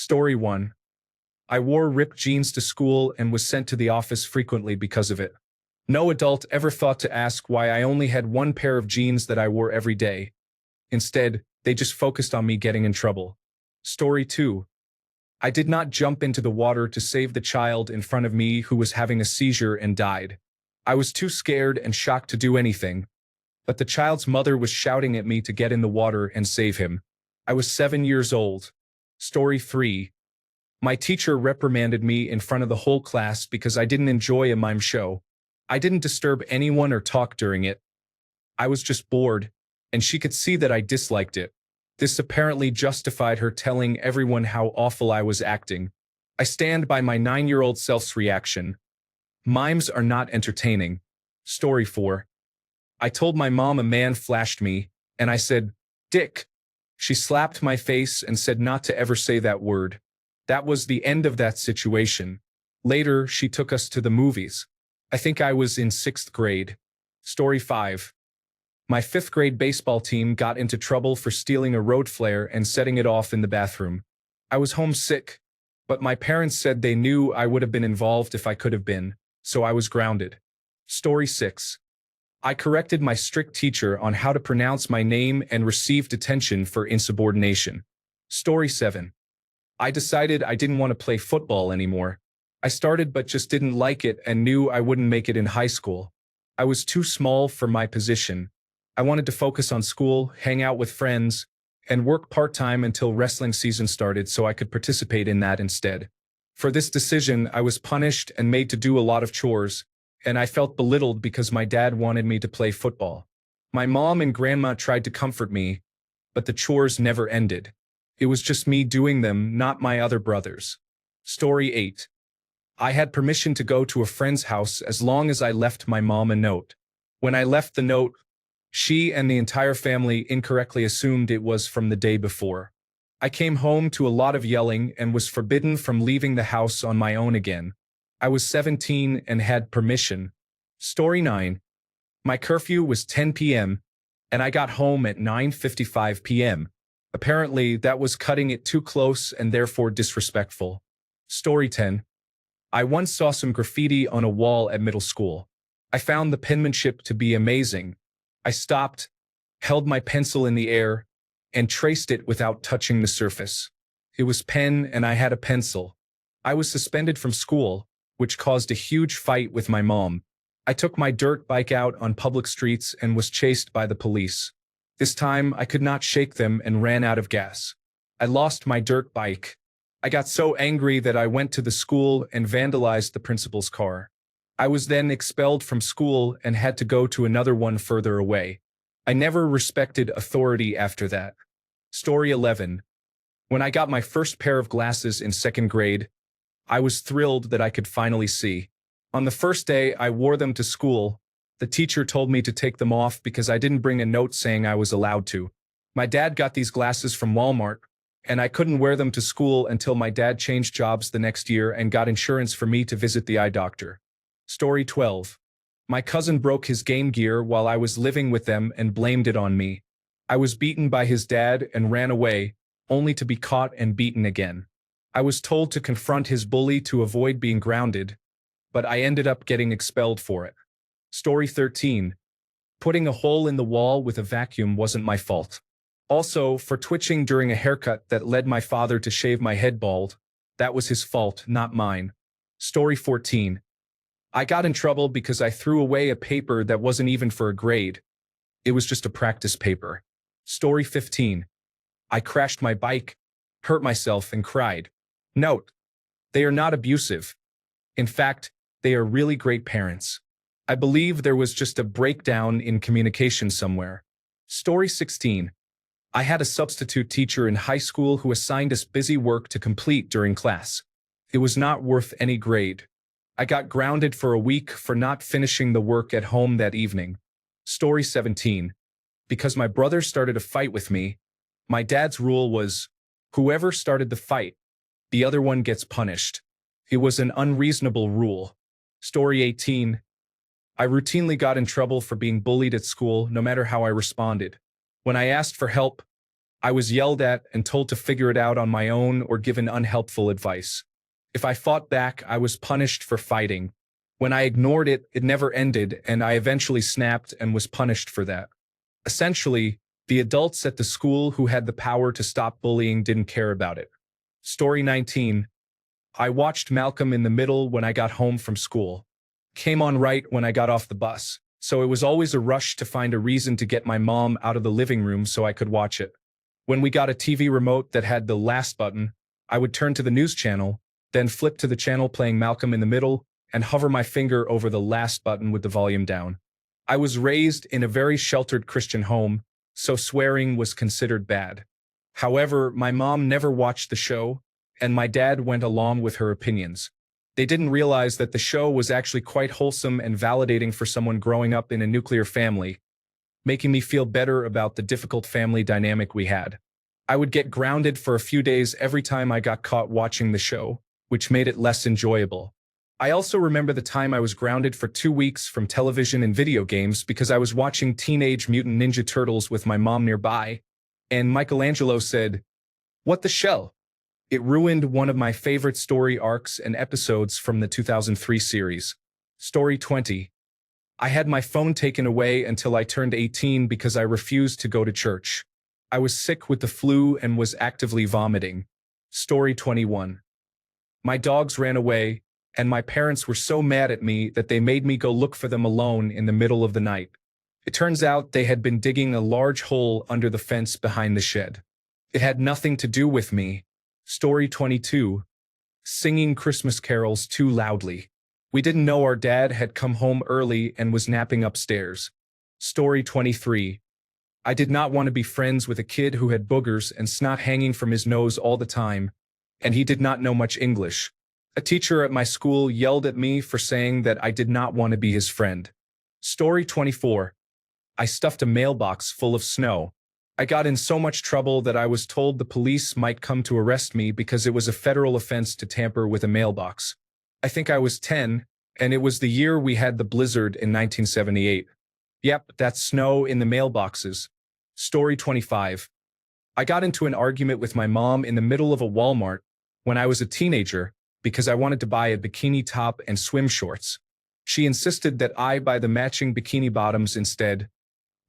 Story 1. I wore ripped jeans to school and was sent to the office frequently because of it. No adult ever thought to ask why I only had one pair of jeans that I wore every day. Instead, they just focused on me getting in trouble. Story 2. I did not jump into the water to save the child in front of me who was having a seizure and died. I was too scared and shocked to do anything, but the child's mother was shouting at me to get in the water and save him. I was 7 years old. Story 3. My teacher reprimanded me in front of the whole class because I didn't enjoy a mime show. I didn't disturb anyone or talk during it. I was just bored, and she could see that I disliked it. This apparently justified her telling everyone how awful I was acting. I stand by my 9-year-old self's reaction. Mimes are not entertaining. Story 4. I told my mom a man flashed me, and I said, "Dick." She slapped my face and said not to ever say that word. That was the end of that situation. Later, she took us to the movies. I think I was in 6th grade. Story 5. My 5th grade baseball team got into trouble for stealing a road flare and setting it off in the bathroom. I was homesick, but my parents said they knew I would have been involved if I could have been, so I was grounded. Story 6. I corrected my strict teacher on how to pronounce my name and received detention for insubordination. Story 7. I decided I didn't want to play football anymore. I started but just didn't like it and knew I wouldn't make it in high school. I was too small for my position. I wanted to focus on school, hang out with friends, and work part-time until wrestling season started so I could participate in that instead. For this decision, I was punished and made to do a lot of chores, and I felt belittled because my dad wanted me to play football. My mom and grandma tried to comfort me, but the chores never ended. It was just me doing them, not my other brothers. Story 8. I had permission to go to a friend's house as long as I left my mom a note. When I left the note, she and the entire family incorrectly assumed it was from the day before. I came home to a lot of yelling and was forbidden from leaving the house on my own again. I was 17 and had permission. Story 9. My curfew was 10 p.m., and I got home at 9:55 p.m. Apparently, that was cutting it too close and therefore disrespectful. Story 10. I once saw some graffiti on a wall at middle school. I found the penmanship to be amazing. I stopped, held my pencil in the air, and traced it without touching the surface. It was pen and I had a pencil. I was suspended from school, which caused a huge fight with my mom. I took my dirt bike out on public streets and was chased by the police. This time, I could not shake them and ran out of gas. I lost my dirt bike. I got so angry that I went to the school and vandalized the principal's car. I was then expelled from school and had to go to another one further away. I never respected authority after that. Story 11. When I got my first pair of glasses in 2nd grade, I was thrilled that I could finally see. On the first day I wore them to school, the teacher told me to take them off because I didn't bring a note saying I was allowed to. My dad got these glasses from Walmart, and I couldn't wear them to school until my dad changed jobs the next year and got insurance for me to visit the eye doctor. Story 12. My cousin broke his Game Gear while I was living with them and blamed it on me. I was beaten by his dad and ran away, only to be caught and beaten again. I was told to confront his bully to avoid being grounded, but I ended up getting expelled for it. Story 13. Putting a hole in the wall with a vacuum wasn't my fault. Also, for twitching during a haircut that led my father to shave my head bald, that was his fault, not mine. Story 14. I got in trouble because I threw away a paper that wasn't even for a grade. It was just a practice paper. Story 15. I crashed my bike, hurt myself, and cried. Note, they are not abusive. In fact, they are really great parents. I believe there was just a breakdown in communication somewhere. Story 16. I had a substitute teacher in high school who assigned us busy work to complete during class. It was not worth any grade. I got grounded for a week for not finishing the work at home that evening. Story 17. Because my brother started a fight with me, my dad's rule was, whoever started the fight, the other one gets punished. It was an unreasonable rule. Story 18. I routinely got in trouble for being bullied at school, no matter how I responded. When I asked for help, I was yelled at and told to figure it out on my own or given unhelpful advice. If I fought back, I was punished for fighting. When I ignored it, it never ended, and I eventually snapped and was punished for that. Essentially, the adults at the school who had the power to stop bullying didn't care about it. Story 19. I watched Malcolm in the Middle when I got home from school. Came on right when I got off the bus, so it was always a rush to find a reason to get my mom out of the living room so I could watch it. When we got a TV remote that had the last button, I would turn to the news channel, then flip to the channel playing Malcolm in the Middle, and hover my finger over the last button with the volume down. I was raised in a very sheltered Christian home, so swearing was considered bad. However, my mom never watched the show, and my dad went along with her opinions. They didn't realize that the show was actually quite wholesome and validating for someone growing up in a nuclear family, making me feel better about the difficult family dynamic we had. I would get grounded for a few days every time I got caught watching the show, which made it less enjoyable. I also remember the time I was grounded for 2 weeks from television and video games because I was watching Teenage Mutant Ninja Turtles with my mom nearby, and Michelangelo said, "What the shell?" It ruined one of my favorite story arcs and episodes from the 2003 series. Story 20. I had my phone taken away until I turned 18 because I refused to go to church. I was sick with the flu and was actively vomiting. Story 21. My dogs ran away, and my parents were so mad at me that they made me go look for them alone in the middle of the night. It turns out they had been digging a large hole under the fence behind the shed. It had nothing to do with me. Story 22. Singing Christmas carols too loudly. We didn't know our dad had come home early and was napping upstairs. Story 23. I did not want to be friends with a kid who had boogers and snot hanging from his nose all the time, and he did not know much English. A teacher at my school yelled at me for saying that I did not want to be his friend. Story 24. I stuffed a mailbox full of snow. I got in so much trouble that I was told the police might come to arrest me because it was a federal offense to tamper with a mailbox. I think I was 10, and it was the year we had the blizzard in 1978. Yep, that's snow in the mailboxes. Story 25. I got into an argument with my mom in the middle of a Walmart when I was a teenager because I wanted to buy a bikini top and swim shorts. She insisted that I buy the matching bikini bottoms instead,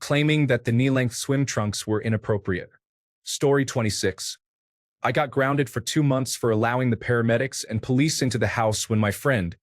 claiming that the knee-length swim trunks were inappropriate. Story 26. I got grounded for 2 months for allowing the paramedics and police into the house when my friend,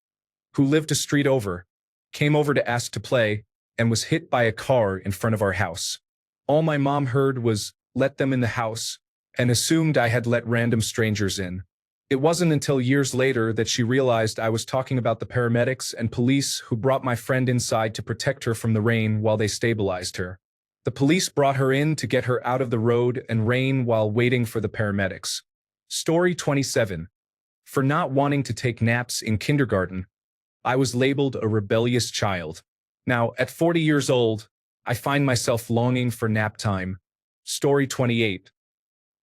who lived a street over, came over to ask to play and was hit by a car in front of our house. All my mom heard was, "Let them in the house," and assumed I had let random strangers in. It wasn't until years later that she realized I was talking about the paramedics and police who brought my friend inside to protect her from the rain while they stabilized her. The police brought her in to get her out of the road and rain while waiting for the paramedics. Story 27. For not wanting to take naps in kindergarten, I was labeled a rebellious child. Now, at 40 years old, I find myself longing for nap time. Story 28.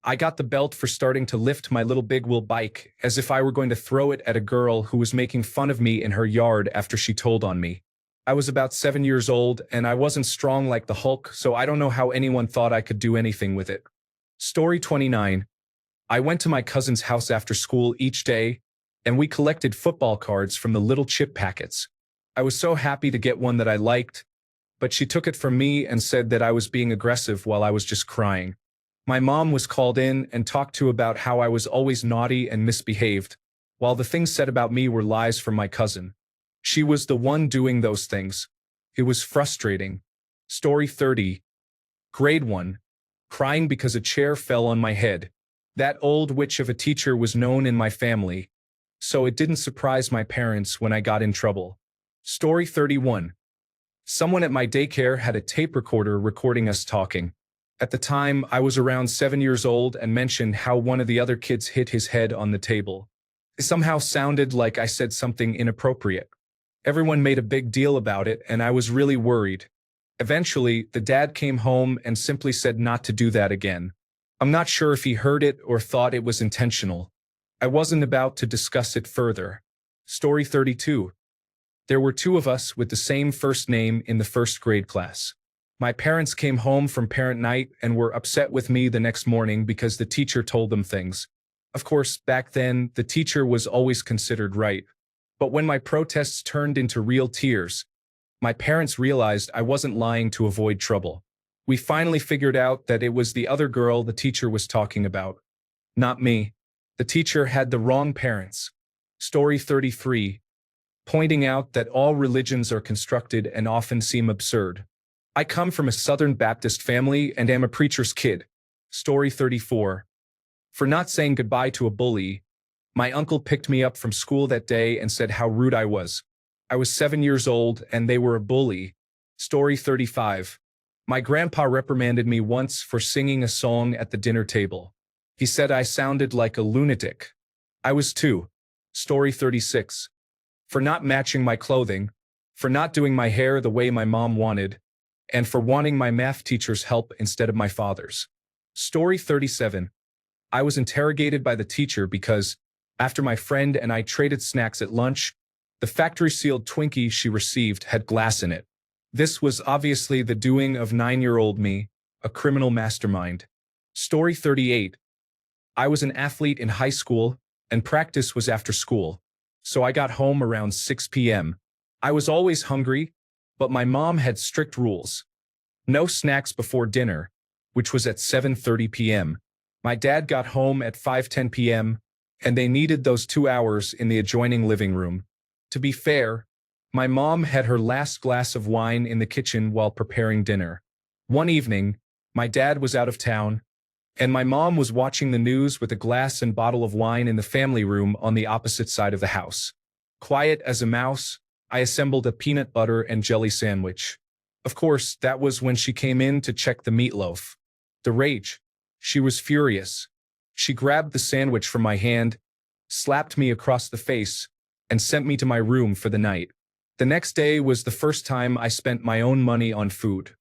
I got the belt for starting to lift my little big wheel bike as if I were going to throw it at a girl who was making fun of me in her yard after she told on me. I was about 7 years old and I wasn't strong like the Hulk, so I don't know how anyone thought I could do anything with it. Story 29. I went to my cousin's house after school each day, and we collected football cards from the little chip packets. I was so happy to get one that I liked, but she took it from me and said that I was being aggressive while I was just crying. My mom was called in and talked to about how I was always naughty and misbehaved, while the things said about me were lies from my cousin. She was the one doing those things. It was frustrating. Story 30. Grade 1. Crying because a chair fell on my head. That old witch of a teacher was known in my family, so it didn't surprise my parents when I got in trouble. Story 31. Someone at my daycare had a tape recorder recording us talking. At the time, I was around 7 years old and mentioned how one of the other kids hit his head on the table. It somehow sounded like I said something inappropriate. Everyone made a big deal about it, and I was really worried. Eventually, the dad came home and simply said not to do that again. I'm not sure if he heard it or thought it was intentional. I wasn't about to discuss it further. Story 32. There were 2 of us with the same first name in the first grade class. My parents came home from parent night and were upset with me the next morning because the teacher told them things. Of course, back then, the teacher was always considered right. But when my protests turned into real tears, my parents realized I wasn't lying to avoid trouble. We finally figured out that it was the other girl the teacher was talking about. Not me. The teacher had the wrong parents. Story 33. Pointing out that all religions are constructed and often seem absurd. I come from a Southern Baptist family and am a preacher's kid. Story 34. For not saying goodbye to a bully, my uncle picked me up from school that day and said how rude I was. I was 7 years old and they were a bully. Story 35. My grandpa reprimanded me once for singing a song at the dinner table. He said I sounded like a lunatic. I was 2. Story 36. For not matching my clothing, for not doing my hair the way my mom wanted, and for wanting my math teacher's help instead of my father's. Story 37. I was interrogated by the teacher because, after my friend and I traded snacks at lunch, the factory-sealed Twinkie she received had glass in it. This was obviously the doing of 9-year-old me, a criminal mastermind. Story 38. I was an athlete in high school, and practice was after school, so I got home around 6 p.m. I was always hungry, but my mom had strict rules. No snacks before dinner, which was at 7:30 p.m. My dad got home at 5:10 p.m., and they needed those 2 hours in the adjoining living room. To be fair, my mom had her last glass of wine in the kitchen while preparing dinner. One evening, my dad was out of town, and my mom was watching the news with a glass and bottle of wine in the family room on the opposite side of the house. Quiet as a mouse, I assembled a peanut butter and jelly sandwich. Of course, that was when she came in to check the meatloaf. The rage. She was furious. She grabbed the sandwich from my hand, slapped me across the face, and sent me to my room for the night. The next day was the first time I spent my own money on food.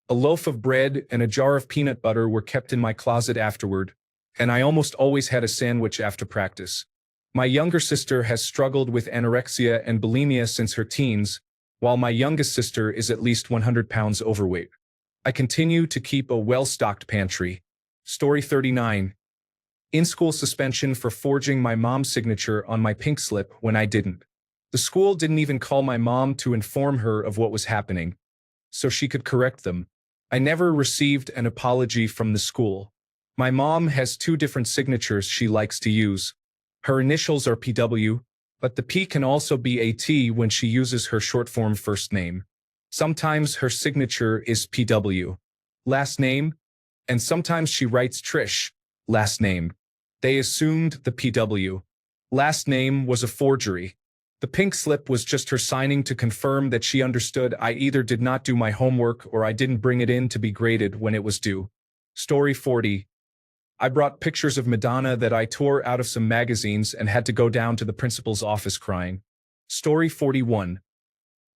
A loaf of bread and a jar of peanut butter were kept in my closet afterward, and I almost always had a sandwich after practice. My younger sister has struggled with anorexia and bulimia since her teens, while my youngest sister is at least 100 pounds overweight. I continue to keep a well-stocked pantry. Story 39. In-school suspension for forging my mom's signature on my pink slip when I didn't. The school didn't even call my mom to inform her of what was happening, so she could correct them. I never received an apology from the school. My mom has 2 different signatures she likes to use. Her initials are PW, but the P can also be a T when she uses her short-form first name. Sometimes her signature is PW, last name, and sometimes she writes Trish, last name. They assumed the PW, last name was a forgery. The pink slip was just her signing to confirm that she understood I either did not do my homework or I didn't bring it in to be graded when it was due. Story 40. I brought pictures of Madonna that I tore out of some magazines and had to go down to the principal's office crying. Story 41.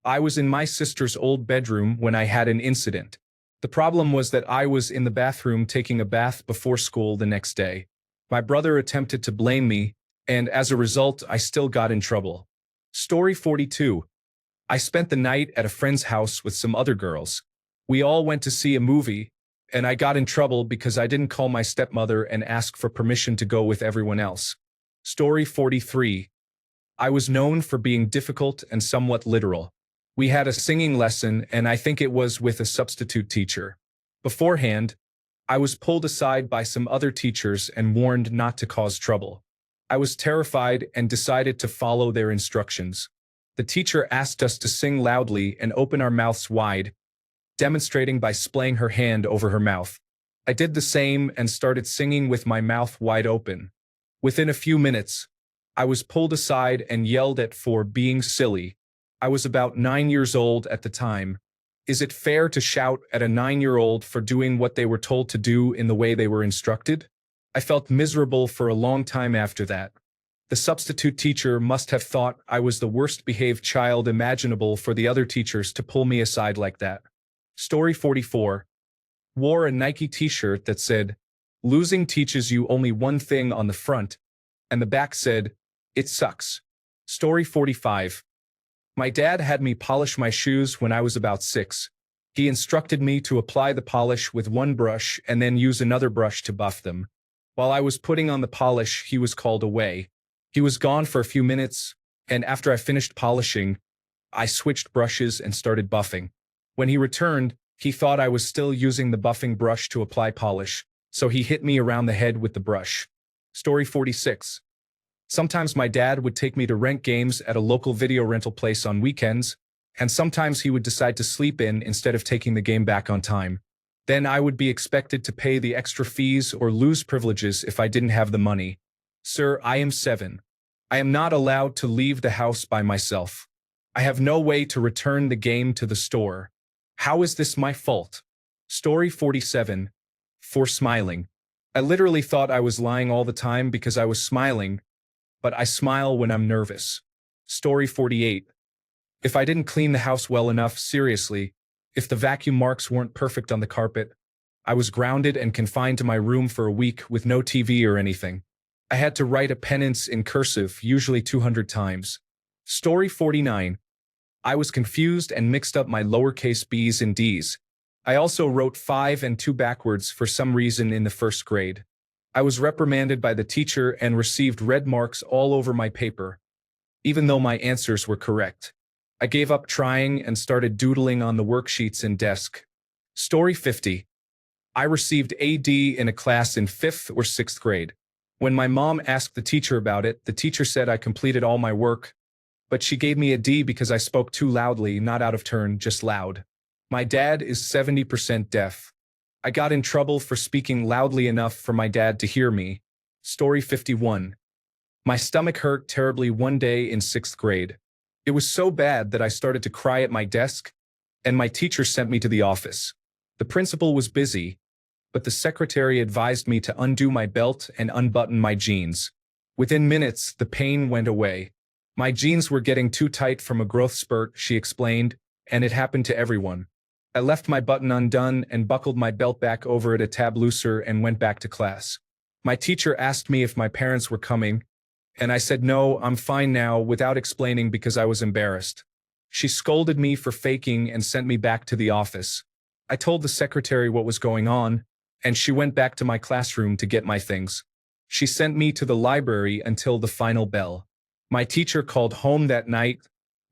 I was in my sister's old bedroom when I had an incident. The problem was that I was in the bathroom taking a bath before school the next day. My brother attempted to blame me, and as a result, I still got in trouble. Story 42. I spent the night at a friend's house with some other girls. We all went to see a movie, and I got in trouble because I didn't call my stepmother and ask for permission to go with everyone else. Story 43. I was known for being difficult and somewhat literal. We had a singing lesson, and I think it was with a substitute teacher. Beforehand, I was pulled aside by some other teachers and warned not to cause trouble. I was terrified and decided to follow their instructions. The teacher asked us to sing loudly and open our mouths wide, demonstrating by splaying her hand over her mouth. I did the same and started singing with my mouth wide open. Within a few minutes, I was pulled aside and yelled at for being silly. I was about 9 years old at the time. Is it fair to shout at a 9-year-old for doing what they were told to do in the way they were instructed? I felt miserable for a long time after that. The substitute teacher must have thought I was the worst-behaved child imaginable for the other teachers to pull me aside like that. Story 44. Wore a Nike t-shirt that said, "Losing teaches you only one thing" on the front, and the back said, "It sucks." Story 45. My dad had me polish my shoes when I was about 6. He instructed me to apply the polish with one brush and then use another brush to buff them. While I was putting on the polish, he was called away. He was gone for a few minutes, and after I finished polishing, I switched brushes and started buffing. When he returned, he thought I was still using the buffing brush to apply polish, so he hit me around the head with the brush. Story 46. Sometimes my dad would take me to rent games at a local video rental place on weekends, and sometimes he would decide to sleep in instead of taking the game back on time. Then I would be expected to pay the extra fees or lose privileges if I didn't have the money. Sir, I am 7. I am not allowed to leave the house by myself. I have no way to return the game to the store. How is this my fault? Story 47. For smiling. I literally thought I was lying all the time because I was smiling, but I smile when I'm nervous. Story 48. If I didn't clean the house well enough, seriously, if the vacuum marks weren't perfect on the carpet, I was grounded and confined to my room for a week with no TV or anything. I had to write a penance in cursive, usually 200 times. Story 49. I was confused and mixed up my lowercase b's and d's. I also wrote 5 and 2 backwards for some reason in the first grade. I was reprimanded by the teacher and received red marks all over my paper, even though my answers were correct. I gave up trying and started doodling on the worksheets and desk. Story 50. I received a D in a class in 5th or 6th grade. When my mom asked the teacher about it, the teacher said I completed all my work, but she gave me a D because I spoke too loudly, not out of turn, just loud. My dad is 70% deaf. I got in trouble for speaking loudly enough for my dad to hear me. Story 51. My stomach hurt terribly one day in 6th grade. It was so bad that I started to cry at my desk, and my teacher sent me to the office. The principal was busy, but the secretary advised me to undo my belt and unbutton my jeans. Within minutes, the pain went away. My jeans were getting too tight from a growth spurt, she explained, and it happened to everyone. I left my button undone and buckled my belt back over it a tab looser and went back to class. My teacher asked me if my parents were coming, and I said no, I'm fine now, without explaining because I was embarrassed. She scolded me for faking and sent me back to the office. I told the secretary what was going on, and she went back to my classroom to get my things. She sent me to the library until the final bell. My teacher called home that night,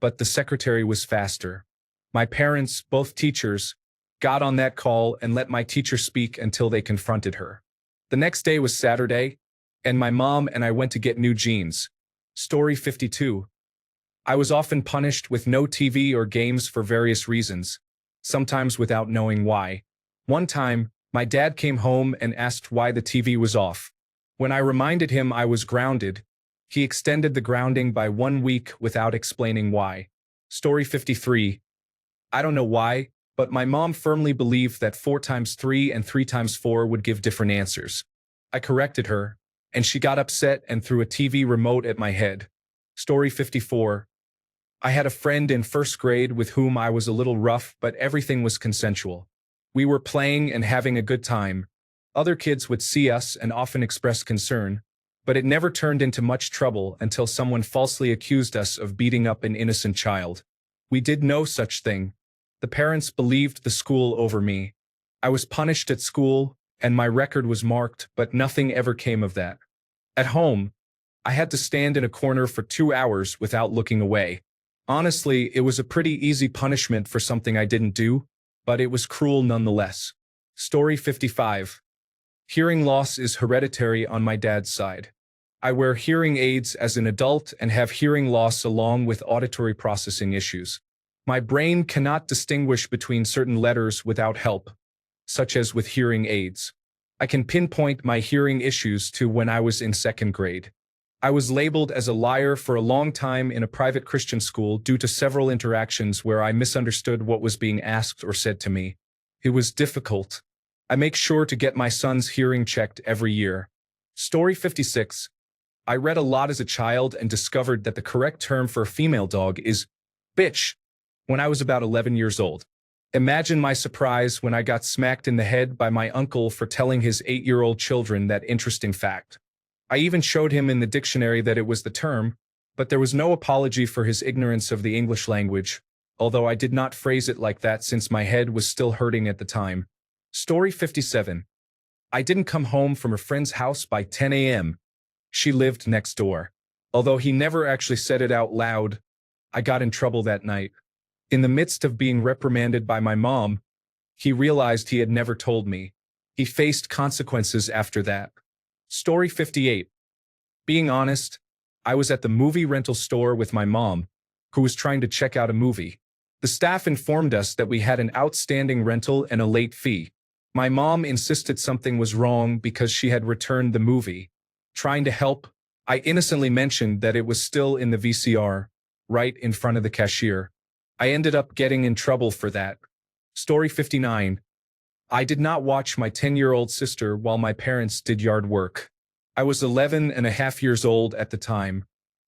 but the secretary was faster. My parents, both teachers, got on that call and let my teacher speak until they confronted her. The next day was Saturday, and my mom and I went to get new jeans. Story 52. I was often punished with no TV or games for various reasons, sometimes without knowing why. One time, my dad came home and asked why the TV was off. When I reminded him I was grounded, he extended the grounding by 1 week without explaining why. Story 53. I don't know why, but my mom firmly believed that 4 times 3 and 3 times 4 would give different answers. I corrected her, and she got upset and threw a TV remote at my head. Story 54. I had a friend in 1st grade with whom I was a little rough, but everything was consensual. We were playing and having a good time. Other kids would see us and often express concern, but it never turned into much trouble until someone falsely accused us of beating up an innocent child. We did no such thing. The parents believed the school over me. I was punished at school, and my record was marked, but nothing ever came of that. At home, I had to stand in a corner for 2 hours without looking away. Honestly, it was a pretty easy punishment for something I didn't do, but it was cruel nonetheless. Story 55. Hearing loss is hereditary on my dad's side. I wear hearing aids as an adult and have hearing loss along with auditory processing issues. My brain cannot distinguish between certain letters without help, such as with hearing aids. I can pinpoint my hearing issues to when I was in 2nd grade. I was labeled as a liar for a long time in a private Christian school due to several interactions where I misunderstood what was being asked or said to me. It was difficult. I make sure to get my son's hearing checked every year. Story 56. I read a lot as a child and discovered that the correct term for a female dog is bitch when I was about 11 years old. Imagine my surprise when I got smacked in the head by my uncle for telling his 8-year-old children that interesting fact. I even showed him in the dictionary that it was the term, but there was no apology for his ignorance of the English language. although I did not phrase it like that since my head was still hurting at the time. Story 57. I didn't come home from a friend's house by 10 a.m. She lived next door. Although he never actually said it out loud, I got in trouble that night. In the midst of being reprimanded by my mom, he realized he had never told me. He faced consequences after that. Story 58. Being honest, I was at the movie rental store with my mom, who was trying to check out a movie. The staff informed us that we had an outstanding rental and a late fee. My mom insisted something was wrong because she had returned the movie. Trying to help, I innocently mentioned that it was still in the VCR, right in front of the cashier. I ended up getting in trouble for that. Story 59. I did not watch my 10-year-old sister while my parents did yard work. I was 11 and a half years old at the time.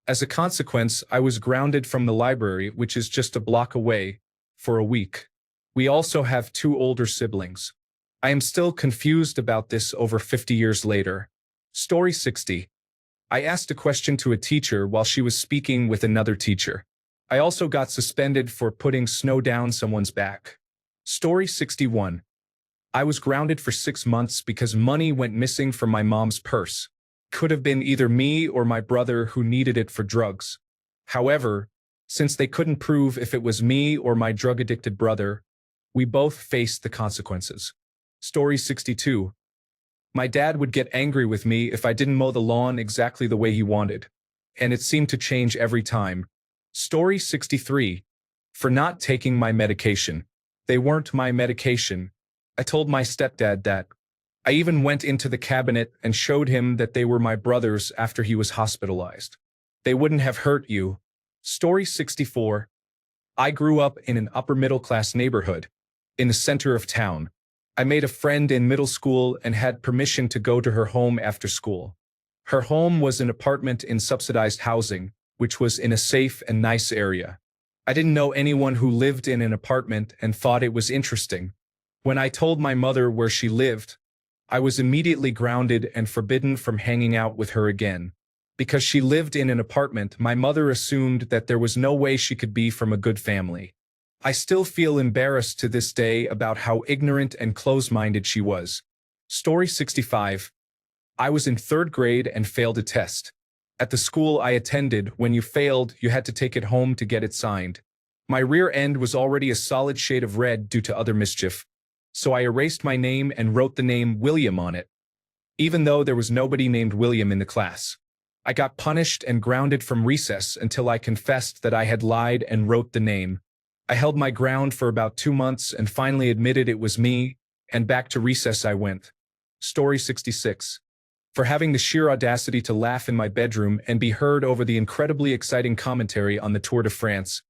As a consequence, I was grounded from the library, which is just a block away, for a week. We also have 2 older siblings. I am still confused about this over 50 years later. Story 60. I asked a question to a teacher while she was speaking with another teacher. I also got suspended for putting snow down someone's back. Story 61. I was grounded for 6 months because money went missing from my mom's purse. Could have been either me or my brother who needed it for drugs. However, since they couldn't prove if it was me or my drug-addicted brother, we both faced the consequences. Story 62. My dad would get angry with me if I didn't mow the lawn exactly the way he wanted, and it seemed to change every time. Story 63. For not taking my medication. They weren't my medication. I told my stepdad that. I even went into the cabinet and showed him that they were my brother's after he was hospitalized. They wouldn't have hurt you. Story 64. I grew up in an upper-middle-class neighborhood, in the center of town. I made a friend in middle school and had permission to go to her home after school. Her home was an apartment in subsidized housing, which was in a safe and nice area. I didn't know anyone who lived in an apartment and thought it was interesting. When I told my mother where she lived, I was immediately grounded and forbidden from hanging out with her again. Because she lived in an apartment, my mother assumed that there was no way she could be from a good family. I still feel embarrassed to this day about how ignorant and close-minded she was. Story 65. I was in 3rd grade and failed a test. At the school I attended, when you failed, you had to take it home to get it signed. My rear end was already a solid shade of red due to other mischief, so I erased my name and wrote the name William on it, even though there was nobody named William in the class. I got punished and grounded from recess until I confessed that I had lied and wrote the name. I held my ground for about 2 months and finally admitted it was me, and back to recess I went. Story 66. For having the sheer audacity to laugh in my bedroom and be heard over the incredibly exciting commentary on the Tour de France.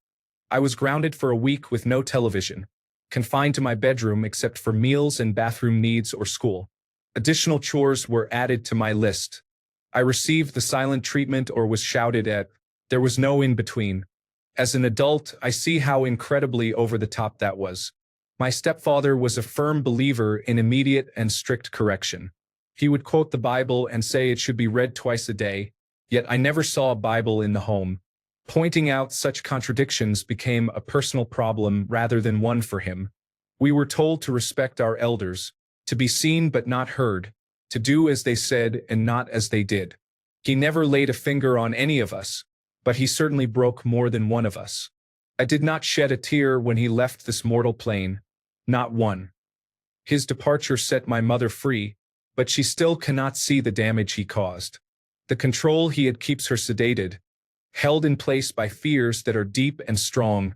I was grounded for a week with no television, confined to my bedroom except for meals and bathroom needs or school. Additional chores were added to my list. I received the silent treatment or was shouted at. There was no in-between. As an adult, I see how incredibly over the top that was. My stepfather was a firm believer in immediate and strict correction. He would quote the Bible and say it should be read twice a day, yet I never saw a Bible in the home. Pointing out such contradictions became a personal problem rather than one for him. We were told to respect our elders, to be seen but not heard, to do as they said and not as they did. He never laid a finger on any of us, but he certainly broke more than one of us. I did not shed a tear when he left this mortal plane, not one. His departure set my mother free, but she still cannot see the damage he caused. The control he had keeps her sedated, held in place by fears that are deep and strong,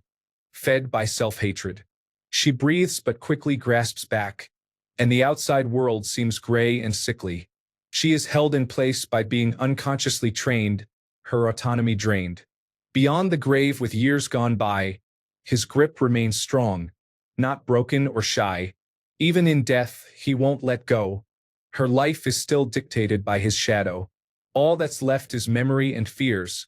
fed by self-hatred. She breathes but quickly grasps back, and the outside world seems gray and sickly. She is held in place by being unconsciously trained, her autonomy drained. Beyond the grave with years gone by, his grip remains strong, not broken or shy. Even in death, he won't let go. Her life is still dictated by his shadow. All that's left is memory and fears.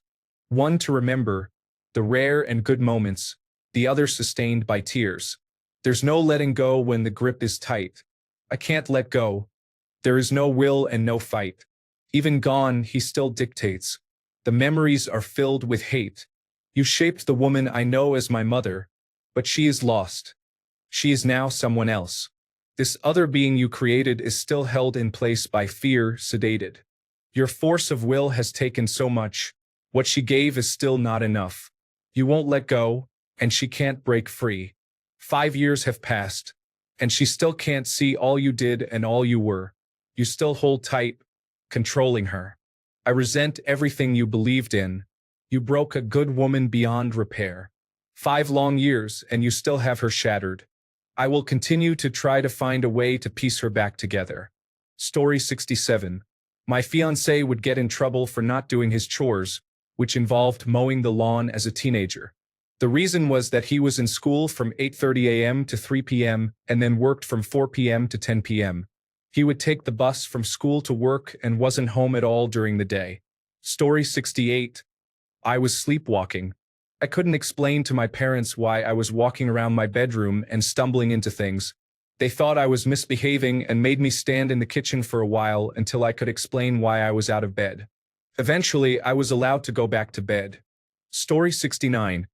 One to remember, the rare and good moments, the other sustained by tears. There's no letting go when the grip is tight. I can't let go. There is no will and no fight. Even gone, he still dictates. The memories are filled with hate. You shaped the woman I know as my mother, But she is lost. She is now someone else. This other being you created is still held in place by fear, sedated. Your force of will has taken so much. What she gave is still not enough. You won't let go, and she can't break free. 5 years have passed, and she still can't see all you did and all you were. You still hold tight, controlling her. I resent everything you believed in. You broke a good woman beyond repair. 5 long years, and you still have her shattered. I will continue to try to find a way to piece her back together. Story 67. My fiancé would get in trouble for not doing his chores, which involved mowing the lawn as a teenager. The reason was that he was in school from 8:30 a.m. to 3 p.m. and then worked from 4 p.m. to 10 p.m. He would take the bus from school to work and wasn't home at all during the day. Story 68. I was sleepwalking. I couldn't explain to my parents why I was walking around my bedroom and stumbling into things. They thought I was misbehaving and made me stand in the kitchen for a while until I could explain why I was out of bed. Eventually, I was allowed to go back to bed. Story 69.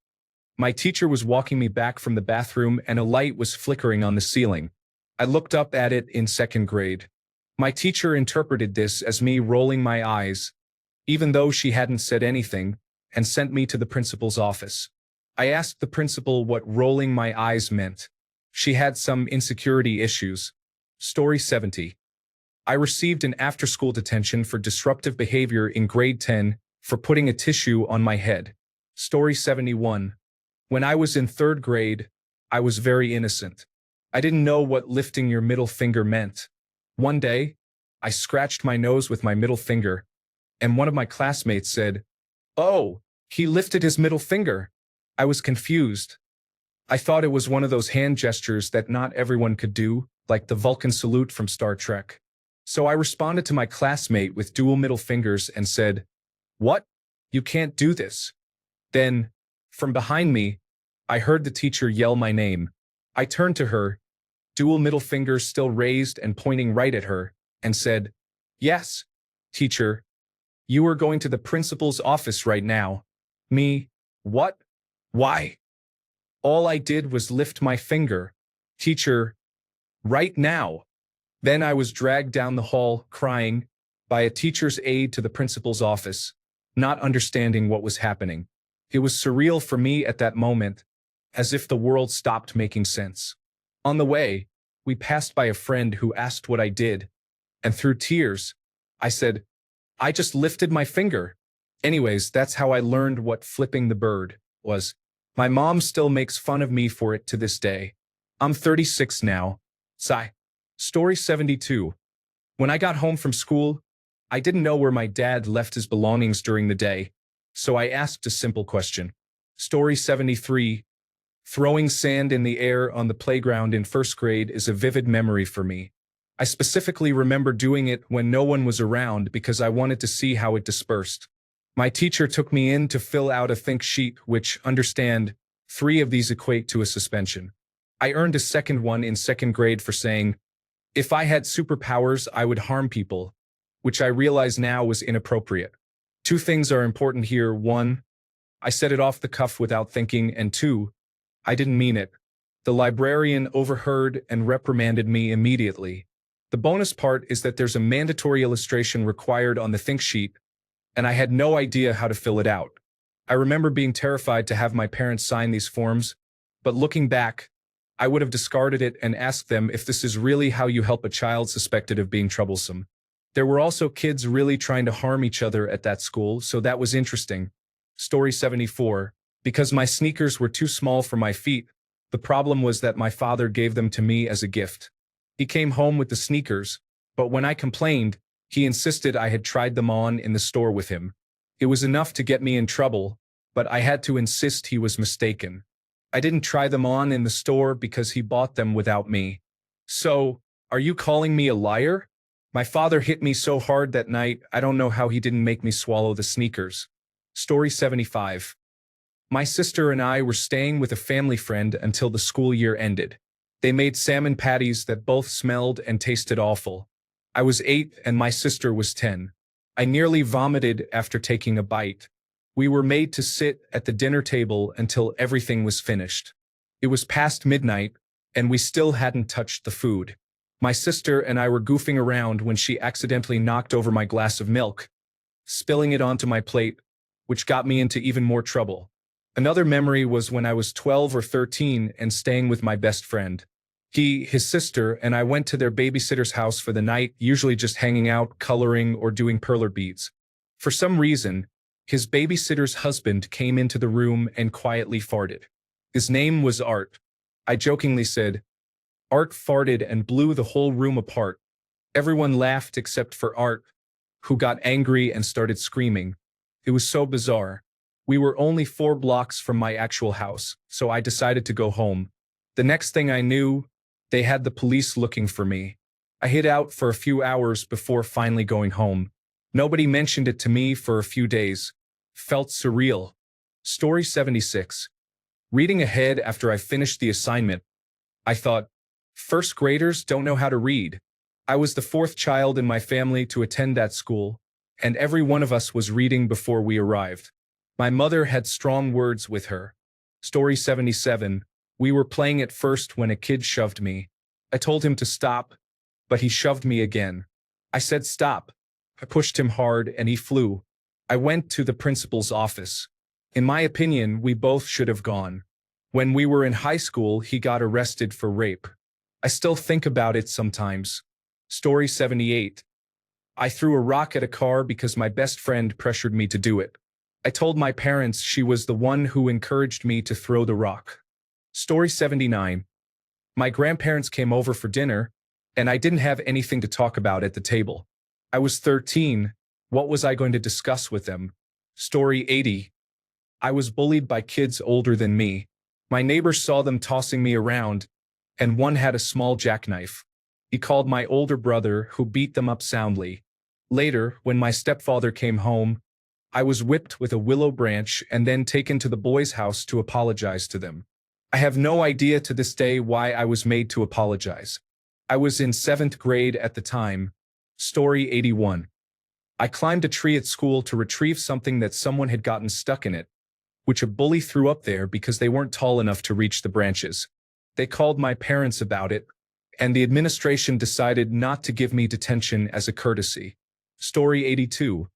My teacher was walking me back from the bathroom and a light was flickering on the ceiling. I looked up at it in 2nd grade. My teacher interpreted this as me rolling my eyes, even though she hadn't said anything, and sent me to the principal's office. I asked the principal what rolling my eyes meant. She had some insecurity issues. Story 70. I received an after-school detention for disruptive behavior in grade 10 for putting a tissue on my head. Story 71. When I was in 3rd grade, I was very innocent. I didn't know what lifting your middle finger meant. One day, I scratched my nose with my middle finger, and one of my classmates said, "Oh, he lifted his middle finger." I was confused. I thought it was one of those hand gestures that not everyone could do, like the Vulcan salute from Star Trek. So I responded to my classmate with dual middle fingers and said, "What? You can't do this." Then, from behind me, I heard the teacher yell my name. I turned to her, dual middle fingers still raised and pointing right at her, and said, "Yes, teacher. You are going to the principal's office right now." Me? What? Why? All I did was lift my finger. "Teacher, right now." Then I was dragged down the hall, crying, by a teacher's aide to the principal's office, not understanding what was happening. It was surreal for me at that moment, as if the world stopped making sense. On the way, we passed by a friend who asked what I did, and through tears, I said, "I just lifted my finger." Anyways, that's how I learned what flipping the bird was. My mom still makes fun of me for it to this day. I'm 36 now. Sigh. Story 72. When I got home from school, I didn't know where my dad left his belongings during the day, so I asked a simple question. Story 73. Throwing sand in the air on the playground in 1st grade is a vivid memory for me. I specifically remember doing it when no one was around because I wanted to see how it dispersed. My teacher took me in to fill out a think sheet, which, understand, 3 of these equate to a suspension. I earned a 2nd one in 2nd grade for saying, if I had superpowers, I would harm people, which I realize now was inappropriate. 2 things are important here. 1, I said it off the cuff without thinking, and 2, I didn't mean it. The librarian overheard and reprimanded me immediately. The bonus part is that there's a mandatory illustration required on the think sheet, and I had no idea how to fill it out. I remember being terrified to have my parents sign these forms, but looking back, I would have discarded it and asked them if this is really how you help a child suspected of being troublesome. There were also kids really trying to harm each other at that school, so that was interesting. Story 74. Because my sneakers were too small for my feet, the problem was that my father gave them to me as a gift. He came home with the sneakers, but when I complained, he insisted I had tried them on in the store with him. It was enough to get me in trouble, but I had to insist he was mistaken. I didn't try them on in the store because he bought them without me. So, are you calling me a liar? My father hit me so hard that night, I don't know how he didn't make me swallow the sneakers. Story 75. My sister and I were staying with a family friend until the school year ended. They made salmon patties that both smelled and tasted awful. I was 8 and my sister was 10. I nearly vomited after taking a bite. We were made to sit at the dinner table until everything was finished. It was past midnight, and we still hadn't touched the food. My sister and I were goofing around when she accidentally knocked over my glass of milk, spilling it onto my plate, which got me into even more trouble. Another memory was when I was 12 or 13 and staying with my best friend. He, his sister, and I went to their babysitter's house for the night, usually just hanging out, coloring, or doing perler beads. For some reason, his babysitter's husband came into the room and quietly farted. His name was Art. I jokingly said, "Art farted," and blew the whole room apart. Everyone laughed except for Art, who got angry and started screaming. It was so bizarre. We were only 4 blocks from my actual house, so I decided to go home. The next thing I knew, they had the police looking for me. I hid out for a few hours before finally going home. Nobody mentioned it to me for a few days. Felt surreal. Story 76. Reading ahead after I finished the assignment, I thought, first graders don't know how to read. I was the 4th child in my family to attend that school, and every one of us was reading before we arrived. My mother had strong words with her. Story 77. We were playing at first when a kid shoved me. I told him to stop, but he shoved me again. I said stop. I pushed him hard and he flew. I went to the principal's office. In my opinion, we both should have gone. When we were in high school, he got arrested for rape. I still think about it sometimes. Story 78. I threw a rock at a car because my best friend pressured me to do it. I told my parents she was the one who encouraged me to throw the rock. Story 79. My grandparents came over for dinner, and I didn't have anything to talk about at the table. I was 13. What was I going to discuss with them? Story 80. I was bullied by kids older than me. My neighbors saw them tossing me around, and one had a small jackknife. He called my older brother, who beat them up soundly. Later, when my stepfather came home, I was whipped with a willow branch and then taken to the boys' house to apologize to them. I have no idea to this day why I was made to apologize. I was in 7th grade at the time. Story 81. I climbed a tree at school to retrieve something that someone had gotten stuck in it, which a bully threw up there because they weren't tall enough to reach the branches. They called my parents about it, and the administration decided not to give me detention as a courtesy. Story 82.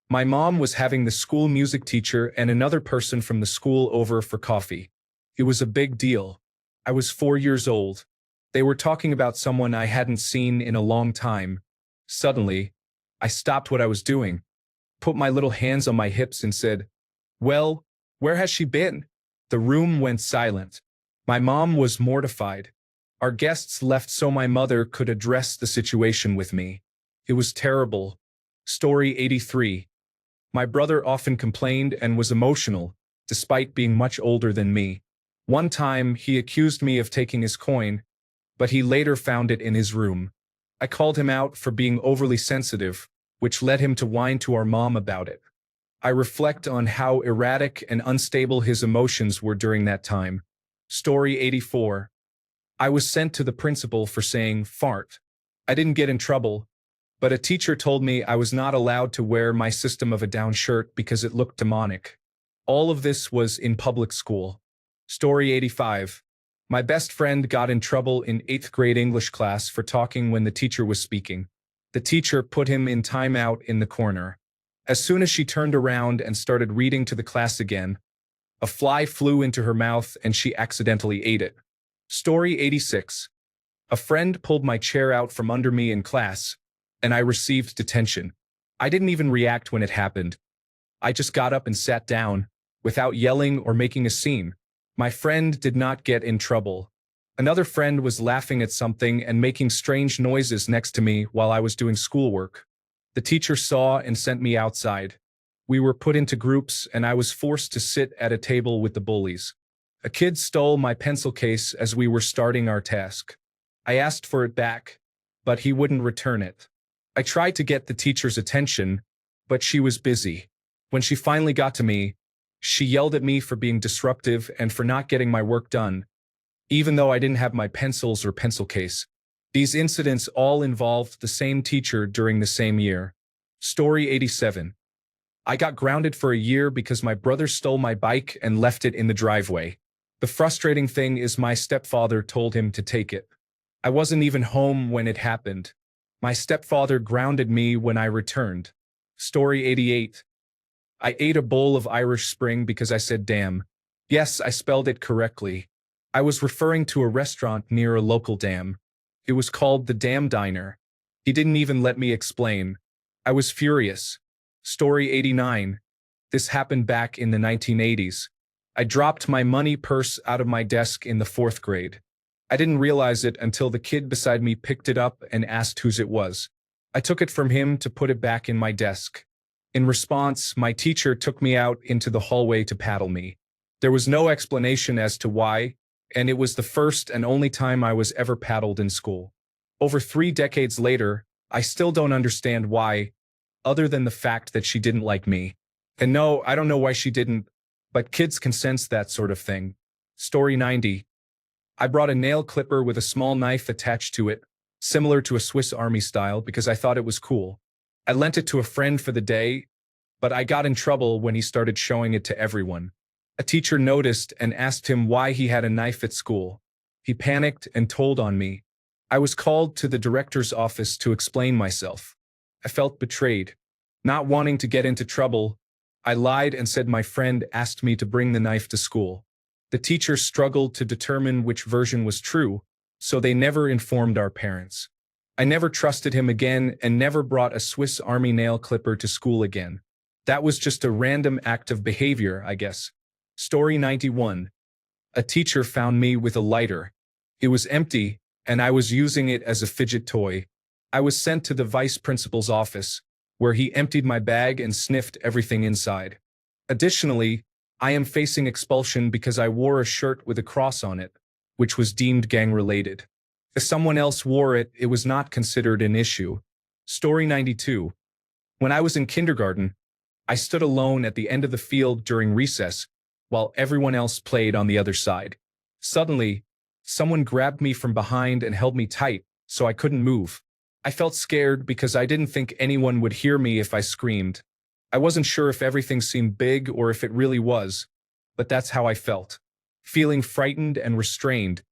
My mom was having the school music teacher and another person from the school over for coffee. It was a big deal. I was 4 years old. They were talking about someone I hadn't seen in a long time. Suddenly, I stopped what I was doing, put my little hands on my hips and said, "Well, where has she been?" The room went silent. My mom was mortified. Our guests left so my mother could address the situation with me. It was terrible. Story 83. My brother often complained and was emotional, despite being much older than me. One time, he accused me of taking his coin, but he later found it in his room. I called him out for being overly sensitive, which led him to whine to our mom about it. I reflect on how erratic and unstable his emotions were during that time. Story 84. I was sent to the principal for saying fart. I didn't get in trouble, but a teacher told me I was not allowed to wear my System of a Down shirt because it looked demonic. All of this was in public school. Story 85. My best friend got in trouble in 8th grade English class for talking when the teacher was speaking. The teacher put him in timeout in the corner. As soon as she turned around and started reading to the class again, a fly flew into her mouth and she accidentally ate it. Story 86. A friend pulled my chair out from under me in class, and I received detention. I didn't even react when it happened. I just got up and sat down, without yelling or making a scene. My friend did not get in trouble. Another friend was laughing at something and making strange noises next to me while I was doing schoolwork. The teacher saw and sent me outside. We were put into groups and I was forced to sit at a table with the bullies. A kid stole my pencil case as we were starting our task. I asked for it back, but he wouldn't return it. I tried to get the teacher's attention, but she was busy. When she finally got to me, she yelled at me for being disruptive and for not getting my work done, even though I didn't have my pencils or pencil case. These incidents all involved the same teacher during the same year. Story 87. I got grounded for a year because my brother stole my bike and left it in the driveway. The frustrating thing is my stepfather told him to take it. I wasn't even home when it happened. My stepfather grounded me when I returned. Story 88. I ate a bowl of Irish Spring because I said damn. Yes, I spelled it correctly. I was referring to a restaurant near a local dam. It was called the Dam Diner. He didn't even let me explain. I was furious. Story 89. This happened back in the 1980s. I dropped my money purse out of my desk in the 4th grade. I didn't realize it until the kid beside me picked it up and asked whose it was. I took it from him to put it back in my desk. In response, my teacher took me out into the hallway to paddle me. There was no explanation as to why, and it was the first and only time I was ever paddled in school. Over 3 decades later, I still don't understand why, other than the fact that she didn't like me. And no, I don't know why she didn't, but kids can sense that sort of thing. Story 90. I brought a nail clipper with a small knife attached to it, similar to a Swiss Army style, because I thought it was cool. I lent it to a friend for the day, but I got in trouble when he started showing it to everyone. A teacher noticed and asked him why he had a knife at school. He panicked and told on me. I was called to the director's office to explain myself. I felt betrayed. Not wanting to get into trouble, I lied and said my friend asked me to bring the knife to school. The teacher struggled to determine which version was true, so they never informed our parents. I never trusted him again and never brought a Swiss Army nail clipper to school again. That was just a random act of behavior, I guess. Story 91. A teacher found me with a lighter. It was empty, and I was using it as a fidget toy. I was sent to the vice principal's office, where he emptied my bag and sniffed everything inside. Additionally, I am facing expulsion because I wore a shirt with a cross on it, which was deemed gang-related. If someone else wore it, it was not considered an issue. Story 92. When I was in kindergarten, I stood alone at the end of the field during recess, while everyone else played on the other side. Suddenly, someone grabbed me from behind and held me tight, so I couldn't move. I felt scared because I didn't think anyone would hear me if I screamed. I wasn't sure if everything seemed big or if it really was, but that's how I felt. Feeling frightened and restrained,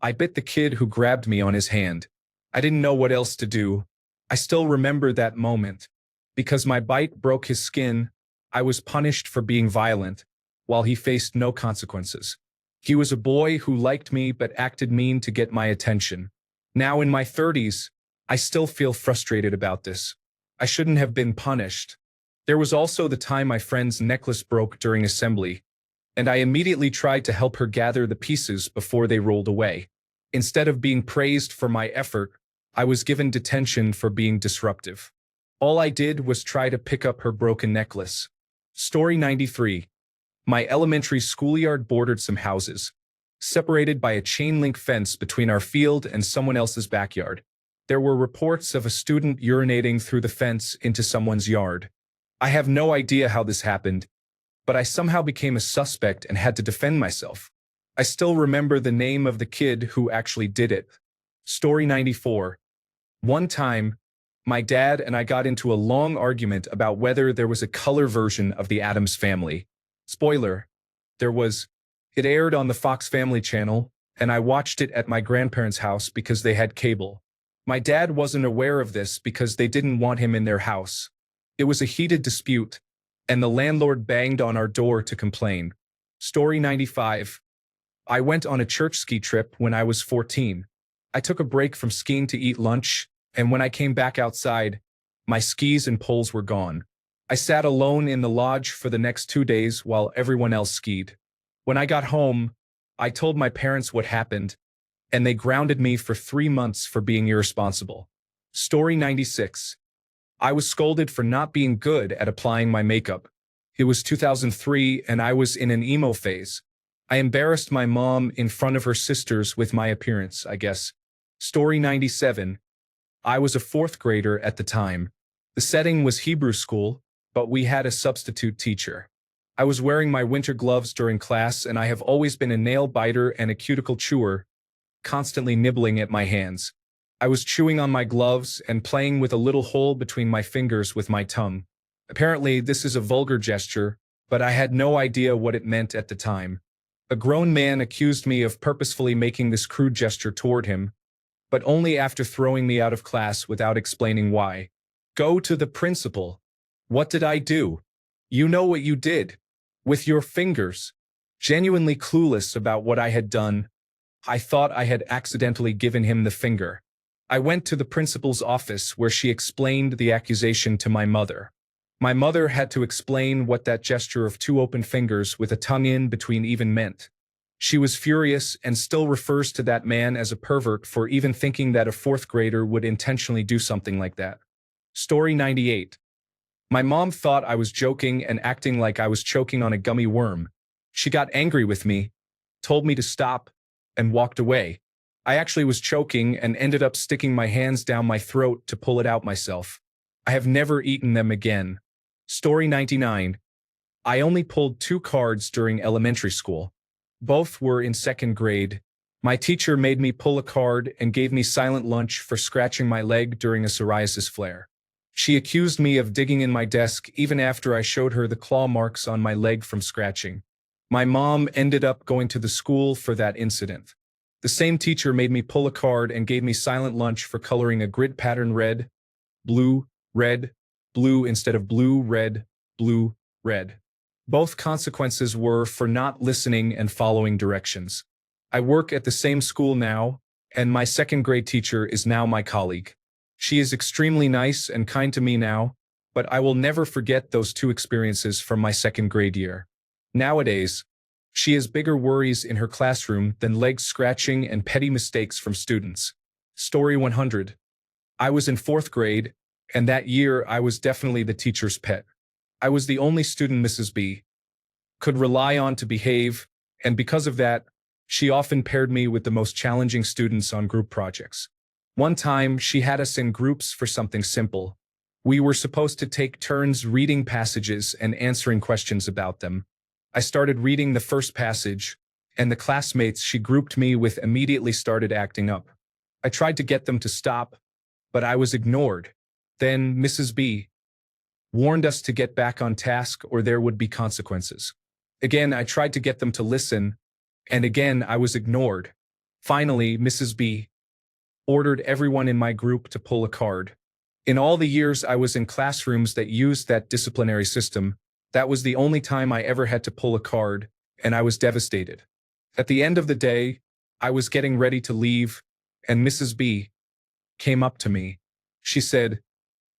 I bit the kid who grabbed me on his hand. I didn't know what else to do. I still remember that moment. Because my bite broke his skin, I was punished for being violent, while he faced no consequences. He was a boy who liked me but acted mean to get my attention. Now in my 30s, I still feel frustrated about this. I shouldn't have been punished. There was also the time my friend's necklace broke during assembly, and I immediately tried to help her gather the pieces before they rolled away. Instead of being praised for my effort, I was given detention for being disruptive. All I did was try to pick up her broken necklace. Story 93. My elementary schoolyard bordered some houses, separated by a chain-link fence between our field and someone else's backyard. There were reports of a student urinating through the fence into someone's yard. I have no idea how this happened, but I somehow became a suspect and had to defend myself. I still remember the name of the kid who actually did it. Story 94. One time, my dad and I got into a long argument about whether there was a color version of the Addams Family. Spoiler, there was. It aired on the Fox Family Channel, and I watched it at my grandparents' house because they had cable. My dad wasn't aware of this because they didn't want him in their house. It was a heated dispute, and the landlord banged on our door to complain. Story 95. I went on a church ski trip when I was 14. I took a break from skiing to eat lunch, and when I came back outside, my skis and poles were gone. I sat alone in the lodge for the next 2 days while everyone else skied. When I got home, I told my parents what happened, and they grounded me for 3 months for being irresponsible. Story 96. I was scolded for not being good at applying my makeup. It was 2003 and I was in an emo phase. I embarrassed my mom in front of her sisters with my appearance, I guess. Story 97. I was a 4th grader at the time. The setting was Hebrew school, but we had a substitute teacher. I was wearing my winter gloves during class and I have always been a nail biter and a cuticle chewer, constantly nibbling at my hands. I was chewing on my gloves and playing with a little hole between my fingers with my tongue. Apparently, this is a vulgar gesture, but I had no idea what it meant at the time. A grown man accused me of purposefully making this crude gesture toward him, but only after throwing me out of class without explaining why. Go to the principal. What did I do? You know what you did. With your fingers. Genuinely clueless about what I had done, I thought I had accidentally given him the finger. I went to the principal's office where she explained the accusation to my mother. My mother had to explain what that gesture of two open fingers with a tongue in between even meant. She was furious and still refers to that man as a pervert for even thinking that a fourth grader would intentionally do something like that. Story 98. My mom thought I was joking and acting like I was choking on a gummy worm. She got angry with me, told me to stop, and walked away. I actually was choking and ended up sticking my hands down my throat to pull it out myself. I have never eaten them again. Story 99. I only pulled 2 cards during elementary school. Both were in 2nd grade. My teacher made me pull a card and gave me silent lunch for scratching my leg during a psoriasis flare. She accused me of digging in my desk even after I showed her the claw marks on my leg from scratching. My mom ended up going to the school for that incident. The same teacher made me pull a card and gave me silent lunch for coloring a grid pattern red, blue, blue instead of blue, red. Both consequences were for not listening and following directions. I work at the same school now, and my 2nd grade teacher is now my colleague. She is extremely nice and kind to me now, but I will never forget those 2 experiences from my 2nd grade year. Nowadays, she has bigger worries in her classroom than leg scratching and petty mistakes from students. Story 100. I was in 4th grade, and that year I was definitely the teacher's pet. I was the only student Mrs. B could rely on to behave, and because of that, she often paired me with the most challenging students on group projects. One time, she had us in groups for something simple. We were supposed to take turns reading passages and answering questions about them. I started reading the first passage, and the classmates she grouped me with immediately started acting up. I tried to get them to stop, but I was ignored. Then Mrs. B warned us to get back on task or there would be consequences. Again, I tried to get them to listen, and again I was ignored. Finally, Mrs. B ordered everyone in my group to pull a card. In all the years I was in classrooms that used that disciplinary system, that was the only time I ever had to pull a card, and I was devastated. At the end of the day, I was getting ready to leave, and Mrs. B came up to me. She said,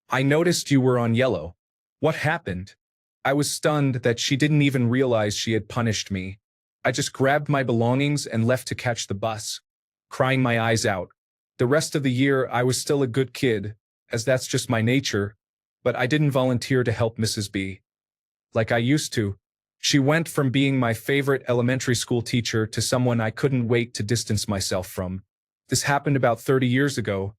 "I noticed you were on yellow. What happened?" I was stunned that she didn't even realize she had punished me. I just grabbed my belongings and left to catch the bus, crying my eyes out. The rest of the year, I was still a good kid, as that's just my nature, but I didn't volunteer to help Mrs. B like I used to. She went from being my favorite elementary school teacher to someone I couldn't wait to distance myself from. This happened about 30 years ago,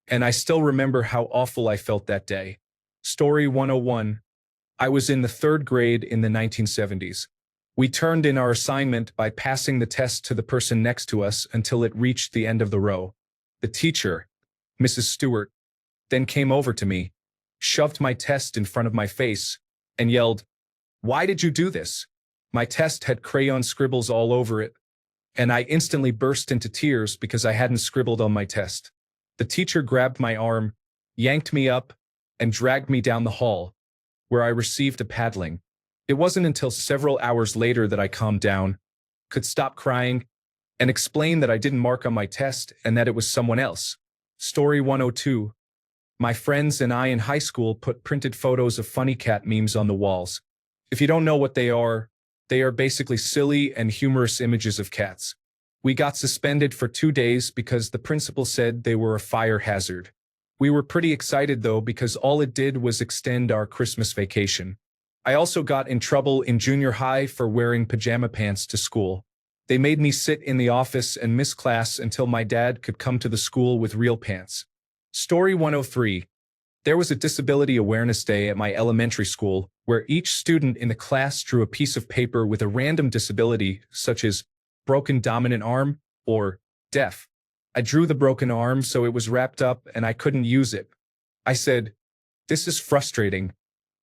and I still remember how awful I felt that day. Story 101. I was in the 3rd grade in the 1970s. We turned in our assignment by passing the test to the person next to us until it reached the end of the row. The teacher, Mrs. Stewart, then came over to me, shoved my test in front of my face, and yelled, "Why did you do this?" My test had crayon scribbles all over it, and I instantly burst into tears because I hadn't scribbled on my test. The teacher grabbed my arm, yanked me up, and dragged me down the hall, where I received a paddling. It wasn't until several hours later that I calmed down, could stop crying, and explain that I didn't mark on my test and that it was someone else. Story 102. My friends and I in high school put printed photos of funny cat memes on the walls. If you don't know what they are basically silly and humorous images of cats. We got suspended for 2 days because the principal said they were a fire hazard. We were pretty excited though because all it did was extend our Christmas vacation. I also got in trouble in junior high for wearing pajama pants to school. They made me sit in the office and miss class until my dad could come to the school with real pants. Story 103. There was a Disability Awareness Day at my elementary school where each student in the class drew a piece of paper with a random disability such as broken dominant arm or deaf. I drew the broken arm so it was wrapped up and I couldn't use it. I said, "This is frustrating,"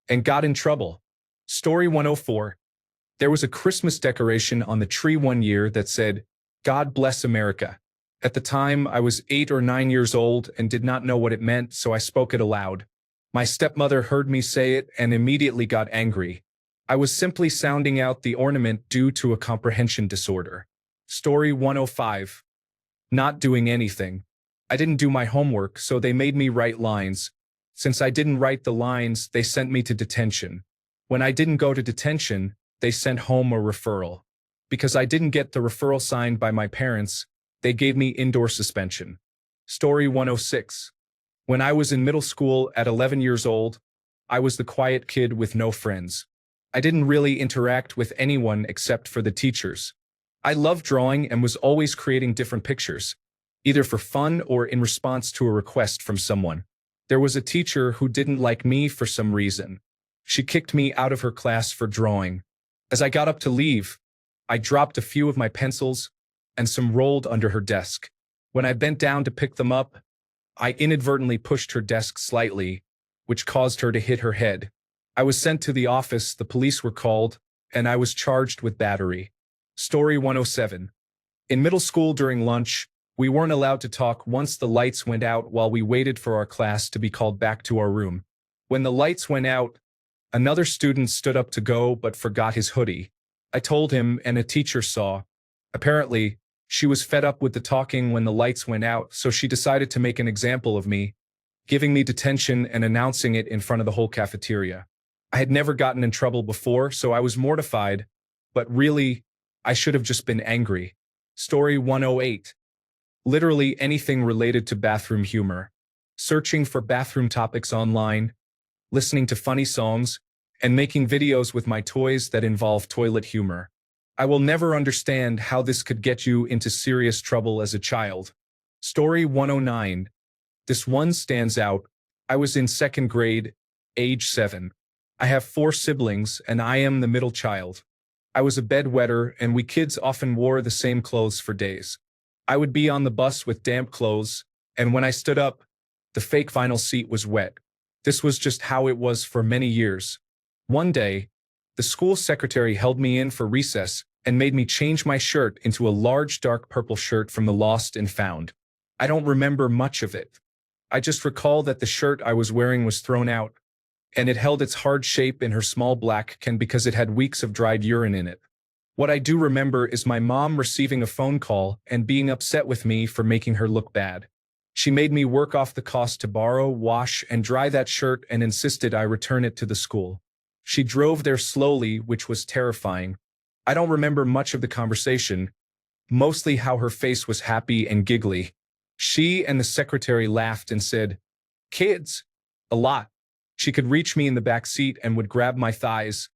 and got in trouble. Story 104. There was a Christmas decoration on the tree one year that said, "God bless America." At the time, I was 8 or 9 years old and did not know what it meant, so I spoke it aloud. My stepmother heard me say it and immediately got angry. I was simply sounding out the ornament due to a comprehension disorder. Story 105. Not doing anything. I didn't do my homework, so they made me write lines. Since I didn't write the lines, they sent me to detention. When I didn't go to detention, they sent home a referral. Because I didn't get the referral signed by my parents, they gave me indoor suspension. Story 106. When I was in middle school at 11 years old, I was the quiet kid with no friends. I didn't really interact with anyone except for the teachers. I loved drawing and was always creating different pictures, either for fun or in response to a request from someone. There was a teacher who didn't like me for some reason. She kicked me out of her class for drawing. As I got up to leave, I dropped a few of my pencils and some rolled under her desk. When I bent down to pick them up, I inadvertently pushed her desk slightly, which caused her to hit her head. I was sent to the office, the police were called, and I was charged with battery. Story 107. In middle school during lunch, we weren't allowed to talk once the lights went out while we waited for our class to be called back to our room. When the lights went out, another student stood up to go but forgot his hoodie. I told him and a teacher saw. Apparently, she was fed up with the talking when the lights went out, so she decided to make an example of me, giving me detention and announcing it in front of the whole cafeteria. I had never gotten in trouble before, so I was mortified, but really, I should have just been angry. Story 108. Literally anything related to bathroom humor. Searching for bathroom topics online, listening to funny songs, and making videos with my toys that involve toilet humor. I will never understand how this could get you into serious trouble as a child. Story 109. This one stands out. I was in second grade, age 7. I have 4 siblings, and I am the middle child. I was a bedwetter, and we kids often wore the same clothes for days. I would be on the bus with damp clothes, and when I stood up, the fake vinyl seat was wet. This was just how it was for many years. One day, the school secretary held me in for recess and made me change my shirt into a large dark purple shirt from the Lost and Found. I don't remember much of it. I just recall that the shirt I was wearing was thrown out, and it held its hard shape in her small black can because it had weeks of dried urine in it. What I do remember is my mom receiving a phone call and being upset with me for making her look bad. She made me work off the cost to borrow, wash, and dry that shirt and insisted I return it to the school. She drove there slowly, which was terrifying. I don't remember much of the conversation, mostly how her face was happy and giggly. She and the secretary laughed and said, "Kids," a lot. She could reach me in the back seat and would grab my thighs,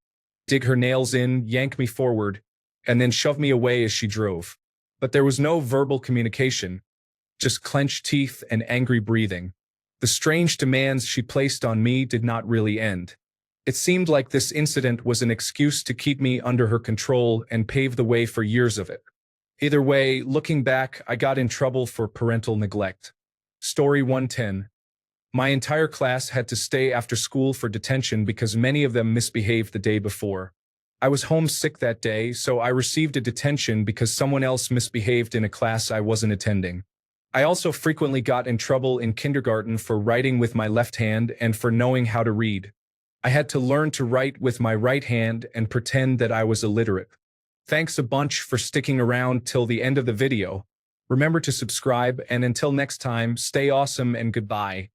dig her nails in, yank me forward, and then shove me away as she drove. But there was no verbal communication, just clenched teeth and angry breathing. The strange demands she placed on me did not really end. It seemed like this incident was an excuse to keep me under her control and pave the way for years of it. Either way, looking back, I got in trouble for parental neglect. Story 110. My entire class had to stay after school for detention because many of them misbehaved the day before. I was homesick that day, so I received a detention because someone else misbehaved in a class I wasn't attending. I also frequently got in trouble in kindergarten for writing with my left hand and for knowing how to read. I had to learn to write with my right hand and pretend that I was illiterate. Thanks a bunch for sticking around till the end of the video. Remember to subscribe, and until next time, stay awesome and goodbye.